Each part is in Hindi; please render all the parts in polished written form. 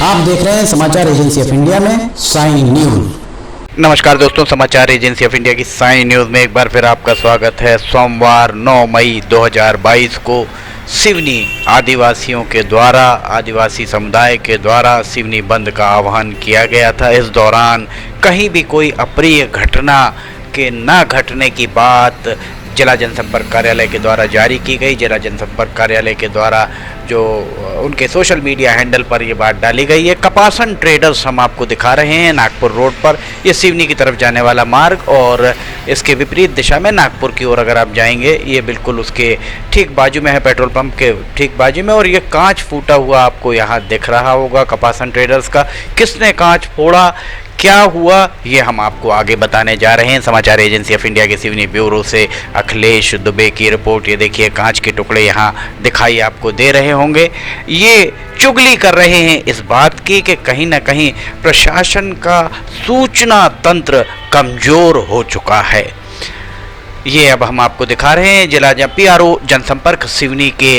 आप देख रहे हैं समाचार एजेंसी ऑफ इंडिया में साइन न्यूज। नमस्कार दोस्तों, समाचार एजेंसी ऑफ इंडिया की साइन न्यूज में एक बार फिर आपका स्वागत है। सोमवार 9 मई 2022 को सिवनी आदिवासियों के द्वारा, आदिवासी समुदाय के द्वारा सिवनी बंद का आह्वान किया गया था। इस दौरान कहीं भी कोई अप्रिय घटना के न घटने की बात जिला जनसंपर्क कार्यालय के द्वारा जारी की गई। जिला जनसंपर्क कार्यालय के द्वारा जो उनके सोशल मीडिया हैंडल पर ये बात डाली गई है। कपासन ट्रेडर्स हम आपको दिखा रहे हैं नागपुर रोड पर, ये सिवनी की तरफ जाने वाला मार्ग, और इसके विपरीत दिशा में नागपुर की ओर अगर आप जाएंगे, ये बिल्कुल उसके ठीक बाजू में है, पेट्रोल पंप के ठीक बाजू में। और ये कांच फूटा हुआ आपको यहाँ दिख रहा होगा कपासन ट्रेडर्स का। किसने कांच फोड़ा, क्या हुआ, ये हम आपको आगे बताने जा रहे हैं। समाचार एजेंसी ऑफ इंडिया के सिवनी ब्यूरो से अखिलेश दुबे की रिपोर्ट। ये देखिए कांच के टुकड़े यहाँ दिखाई आपको दे रहे होंगे। ये चुगली कर रहे हैं इस बात की कि कहीं ना कहीं प्रशासन का सूचना तंत्र कमज़ोर हो चुका है। ये अब हम आपको दिखा रहे हैं जिला PRO जनसंपर्क सिवनी के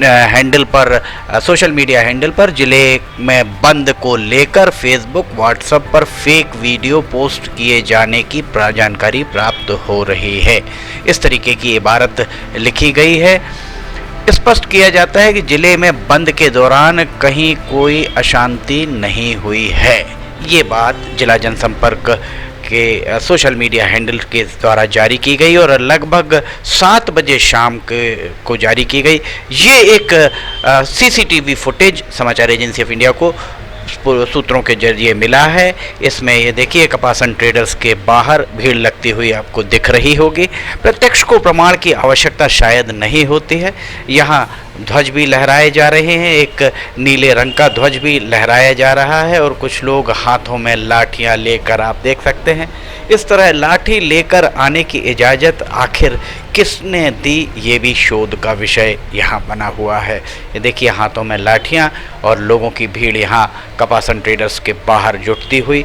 हैंडल पर, सोशल मीडिया हैंडल पर जिले में बंद को लेकर फेसबुक व्हाट्सएप पर फेक वीडियो पोस्ट किए जाने की जानकारी प्राप्त हो रही है। इस तरीके की इबारत लिखी गई है। स्पष्ट किया जाता है कि जिले में बंद के दौरान कहीं कोई अशांति नहीं हुई है। ये बात जिला जनसंपर्क के सोशल मीडिया हैंडल के द्वारा जारी की गई और लगभग 7 बजे शाम को जारी की गई। ये एक CCTV फुटेज समाचार एजेंसी ऑफ इंडिया को सूत्रों के जरिए मिला है। इसमें ये देखिए कपासन ट्रेडर्स के बाहर भीड़ लगती हुई आपको दिख रही होगी। प्रत्यक्ष को प्रमाण की आवश्यकता शायद नहीं होती है। यहाँ ध्वज भी लहराए जा रहे हैं, एक नीले रंग का ध्वज भी लहराया जा रहा है और कुछ लोग हाथों में लाठियां लेकर, आप देख सकते हैं इस तरह लाठी लेकर आने की इजाज़त आखिर किसने दी, ये भी शोध का विषय यहाँ बना हुआ है। ये देखिए हाथों में लाठियाँ और लोगों की भीड़ यहाँ कपासन ट्रेडर्स के बाहर जुटती हुई।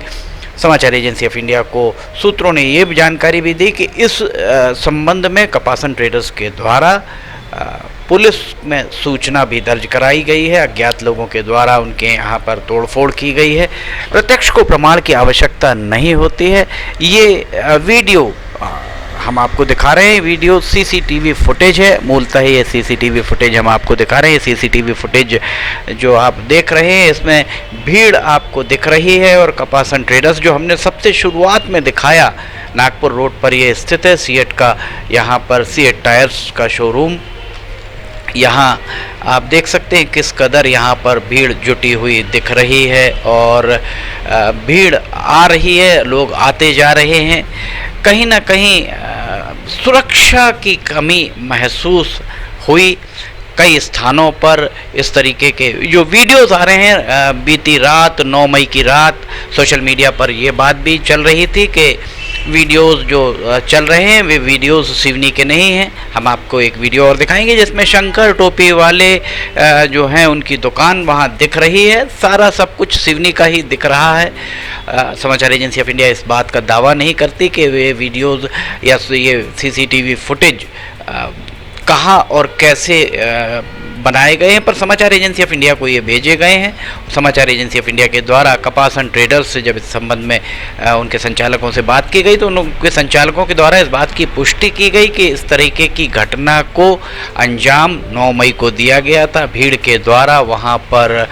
समाचार एजेंसी ऑफ इंडिया को सूत्रों ने ये भी जानकारी भी दी कि इस संबंध में कपासन ट्रेडर्स के द्वारा पुलिस में सूचना भी दर्ज कराई गई है। अज्ञात लोगों के द्वारा उनके यहाँ पर तोड़फोड़ की गई है। प्रत्यक्ष को प्रमाण की आवश्यकता नहीं होती है। ये वीडियो हम आपको दिखा रहे हैं, वीडियो CCTV फुटेज है। मूलतः ये CCTV फुटेज हम आपको दिखा रहे हैं। CCTV फुटेज जो आप देख रहे हैं इसमें भीड़ आपको दिख रही है और कपासन ट्रेडर्स जो हमने सबसे शुरुआत में दिखाया, नागपुर रोड पर ये स्थित है। सीएट का यहाँ पर सीएट टायर्स का शोरूम, यहाँ आप देख सकते हैं किस कदर यहाँ पर भीड़ जुटी हुई दिख रही है और भीड़ आ रही है, लोग आते जा रहे हैं। कहीं ना कहीं सुरक्षा की कमी महसूस हुई। कई स्थानों पर इस तरीके के जो वीडियोस आ रहे हैं, बीती रात 9 मई की रात सोशल मीडिया पर ये बात भी चल रही थी कि वीडियोस जो चल रहे हैं वे वीडियोस सिवनी के नहीं हैं। हम आपको एक वीडियो और दिखाएंगे जिसमें शंकर टोपी वाले जो हैं उनकी दुकान वहाँ दिख रही है। सारा सब कुछ सिवनी का ही दिख रहा है। समाचार एजेंसी ऑफ इंडिया इस बात का दावा नहीं करती कि वे वीडियोस या ये CCTV फुटेज कहाँ और कैसे बनाए गए हैं, पर समाचार एजेंसी ऑफ इंडिया को ये भेजे गए हैं। समाचार एजेंसी ऑफ इंडिया के द्वारा कपासन ट्रेडर्स से जब इस संबंध में उनके संचालकों से बात की गई तो उनके संचालकों के द्वारा इस बात की पुष्टि की गई कि इस तरीके की घटना को अंजाम 9 मई को दिया गया था। भीड़ के द्वारा वहाँ पर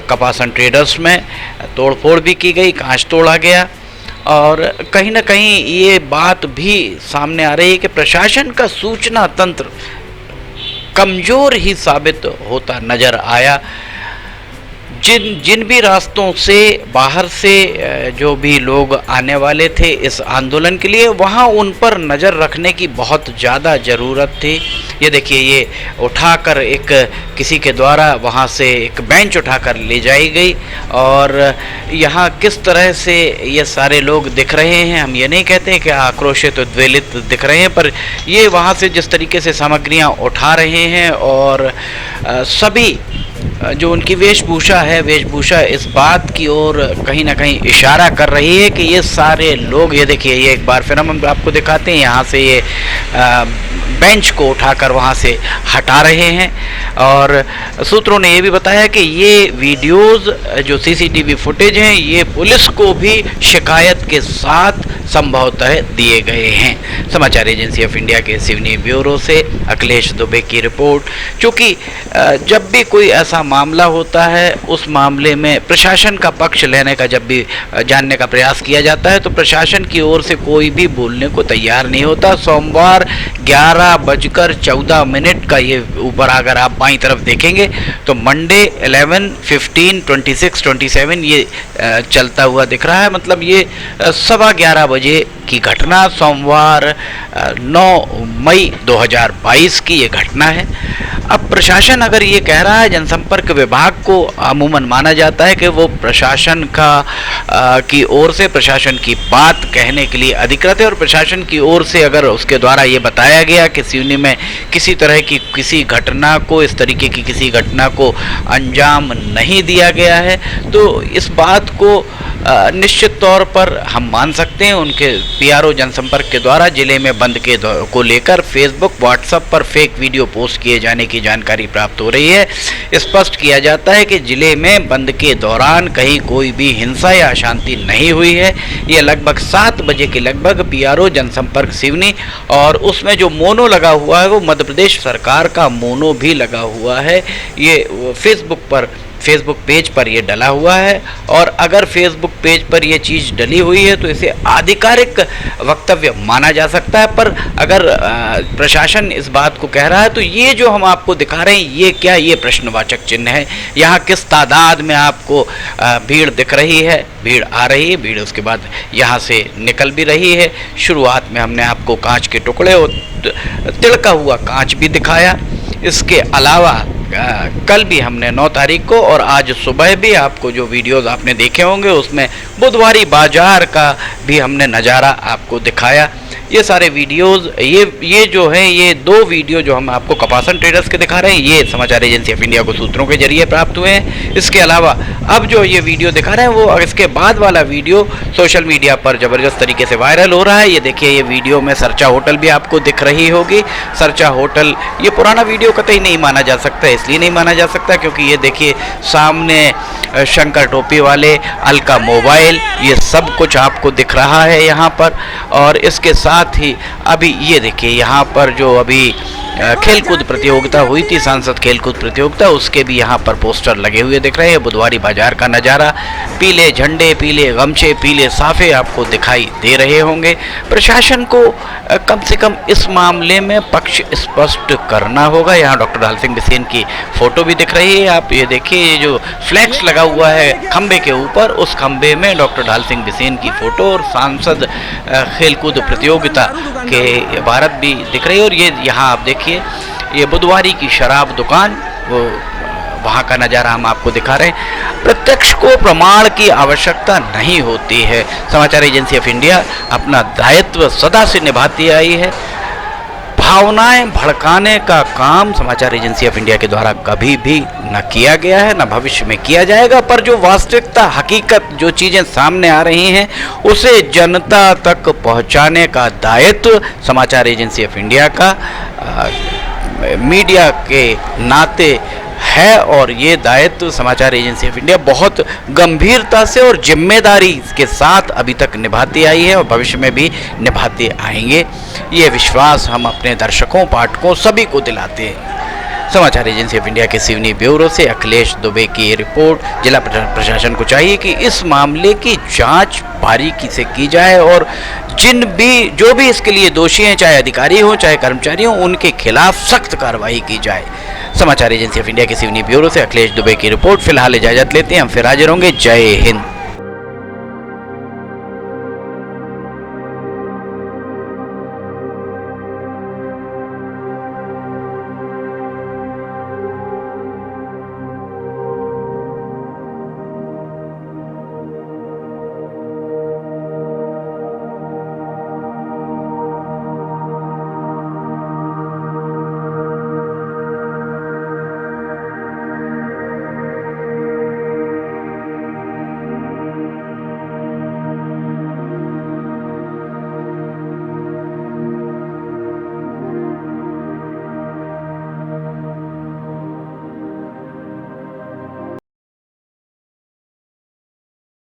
कपासन ट्रेडर्स में तोड़फोड़ भी की गई, कांच तोड़ा गया और कहीं ना कहीं ये बात भी सामने आ रही है कि प्रशासन का सूचना तंत्र कमज़ोर ही साबित होता नज़र आया। जिन भी रास्तों से बाहर से जो भी लोग आने वाले थे इस आंदोलन के लिए, वहाँ उन पर नज़र रखने की बहुत ज़्यादा ज़रूरत थी। ये देखिए ये उठाकर एक किसी के द्वारा वहाँ से एक बेंच उठाकर ले जाई गई और यहाँ किस तरह से ये सारे लोग दिख रहे हैं। हम ये नहीं कहते कि आक्रोशित उद्वेलित दिख रहे हैं, पर ये वहाँ से जिस तरीके से सामग्रियाँ उठा रहे हैं और सभी जो उनकी वेशभूषा है, वेशभूषा इस बात की ओर कहीं ना कहीं इशारा कर रही है कि ये सारे लोग, ये देखिए ये एक बार फिर हम आपको दिखाते हैं, यहाँ से ये बेंच को उठाकर वहां से हटा रहे हैं। और सूत्रों ने ये भी बताया कि ये वीडियोस जो सीसीटीवी फुटेज हैं ये पुलिस को भी शिकायत के साथ संभवतः दिए गए हैं। समाचार एजेंसी ऑफ इंडिया के सिवनी ब्यूरो से अखिलेश दुबे की रिपोर्ट। चूँकि जब भी कोई ऐसा मामला होता है उस मामले में प्रशासन का पक्ष लेने का जब भी जानने का प्रयास किया जाता है तो प्रशासन की ओर से कोई भी बोलने को तैयार नहीं होता। सोमवार 11:14 का ये ऊपर अगर आप बाईं तरफ देखेंगे तो मंडे 11, 15, 26, 27 ये चलता हुआ दिख रहा है। मतलब ये 11:15 बजे की घटना, सोमवार 9 मई 2022 की ये घटना है। अब प्रशासन अगर ये कह रहा है, जनसंपर्क विभाग को अमूमन माना जाता है कि वो प्रशासन की ओर से प्रशासन की बात कहने के लिए अधिकृत है, और प्रशासन की ओर से अगर उसके द्वारा ये बताया गया कि सिवनी में किसी तरह की किसी घटना को, इस तरीके की किसी घटना को अंजाम नहीं दिया गया है, तो इस बात को निश्चित तौर पर हम मान सकते हैं। उनके पीआरओ जनसंपर्क के द्वारा जिले में बंद को लेकर फेसबुक, व्हाट्सएप पर फेक वीडियो पोस्ट किए जाने की जानकारी प्राप्त हो रही है। स्पष्ट किया जाता है कि जिले में बंद के दौरान कहीं कोई भी हिंसा या अशांति नहीं हुई है। ये लगभग 7 बजे के लगभग पीआरओ जनसंपर्क सिवनी, और उसमें जो मोनो लगा हुआ है वो मध्य प्रदेश सरकार का मोनो भी लगा हुआ है। ये फेसबुक पेज पर ये डला हुआ है, और अगर फेसबुक पेज पर ये चीज़ डली हुई है तो इसे आधिकारिक वक्तव्य माना जा सकता है। पर अगर प्रशासन इस बात को कह रहा है तो ये जो हम आपको दिखा रहे हैं ये क्या, ये प्रश्नवाचक चिन्ह है। यहाँ किस तादाद में आपको भीड़ दिख रही है, भीड़ आ रही है, भीड़ उसके बाद यहाँ से निकल भी रही है। शुरुआत में हमने आपको कांच के टुकड़े और तिड़का हुआ कांच भी दिखाया। इसके अलावा कल भी हमने 9 तारीख को और आज सुबह भी आपको जो वीडियोस आपने देखे होंगे उसमें बुधवारी बाजार का भी हमने नज़ारा आपको दिखाया। ये सारे वीडियोस, ये जो है, ये 2 वीडियो जो हम आपको कपासन ट्रेडर्स के दिखा रहे हैं ये समाचार एजेंसी ऑफ इंडिया को सूत्रों के जरिए प्राप्त हुए हैं। इसके अलावा अब जो ये वीडियो दिखा रहे हैं वो इसके बाद वाला वीडियो सोशल मीडिया पर ज़बरदस्त तरीके से वायरल हो रहा है। ये देखिए, ये वीडियो में सर्चा होटल भी आपको दिख रही होगी। सर्चा होटल, ये पुराना वीडियो कतई नहीं माना जा सकता, इसलिए नहीं माना जा सकता क्योंकि ये देखिए सामने शंकर टोपी वाले, अलका मोबाइल, ये सब कुछ आपको दिख रहा है यहाँ पर। और इसके साथ ही अभी ये देखिए यहाँ पर जो अभी खेलकूद प्रतियोगिता हुई थी, सांसद खेलकूद प्रतियोगिता, उसके भी यहाँ पर पोस्टर लगे हुए दिख रहे हैं। बुधवारी बाजार का नज़ारा, पीले झंडे, पीले गमछे, पीले साफे आपको दिखाई दे रहे होंगे। प्रशासन को कम से कम इस मामले में पक्ष स्पष्ट करना होगा। यहाँ डॉक्टर ढाल सिंह बिसेन की फ़ोटो भी दिख रही है। आप ये देखिए, ये जो फ्लैक्स लगा हुआ है खंबे के ऊपर, उस खंबे में डॉक्टर ढाल सिंह बिसेन की फ़ोटो और सांसद खेलकूद प्रतियोगिता के इबारत भी दिख रही है। और ये यहाँ आप देखिए, ये बुधवारी की शराब दुकान, वो वहाँ का नज़ारा हम आपको दिखा रहे हैं। प्रत्यक्ष को प्रमाण की आवश्यकता नहीं होती है। समाचार एजेंसी ऑफ इंडिया अपना दायित्व सदा से निभाती आई है। भावनाएं भड़काने का काम समाचार एजेंसी ऑफ इंडिया के द्वारा कभी भी न किया गया है, न भविष्य में किया जाएगा। पर जो वास्तविकता, हकीकत, जो चीज़ें सामने आ रही हैं उसे जनता तक पहुंचाने का दायित्व समाचार एजेंसी ऑफ इंडिया का मीडिया के नाते है। और ये दायित्व समाचार एजेंसी ऑफ इंडिया बहुत गंभीरता से और जिम्मेदारी के साथ अभी तक निभाती आई है और भविष्य में भी निभाते आएंगे। ये विश्वास हम अपने दर्शकों, पाठकों, सभी को दिलाते हैं। समाचार एजेंसी ऑफ इंडिया के सिवनी ब्यूरो से अखिलेश दुबे की रिपोर्ट। जिला प्रशासन को चाहिए कि इस मामले की जांच बारीकी से की जाए और जो भी इसके लिए दोषी हैं, चाहे अधिकारी हो चाहे कर्मचारी हो, उनके खिलाफ सख्त कार्रवाई की जाए। समाचार एजेंसी ऑफ इंडिया के सिवनी ब्यूरो से अखिलेश दुबे की रिपोर्ट। फिलहाल इजाजत लेते हैं, हम फिर हाजिर होंगे। जय हिंद।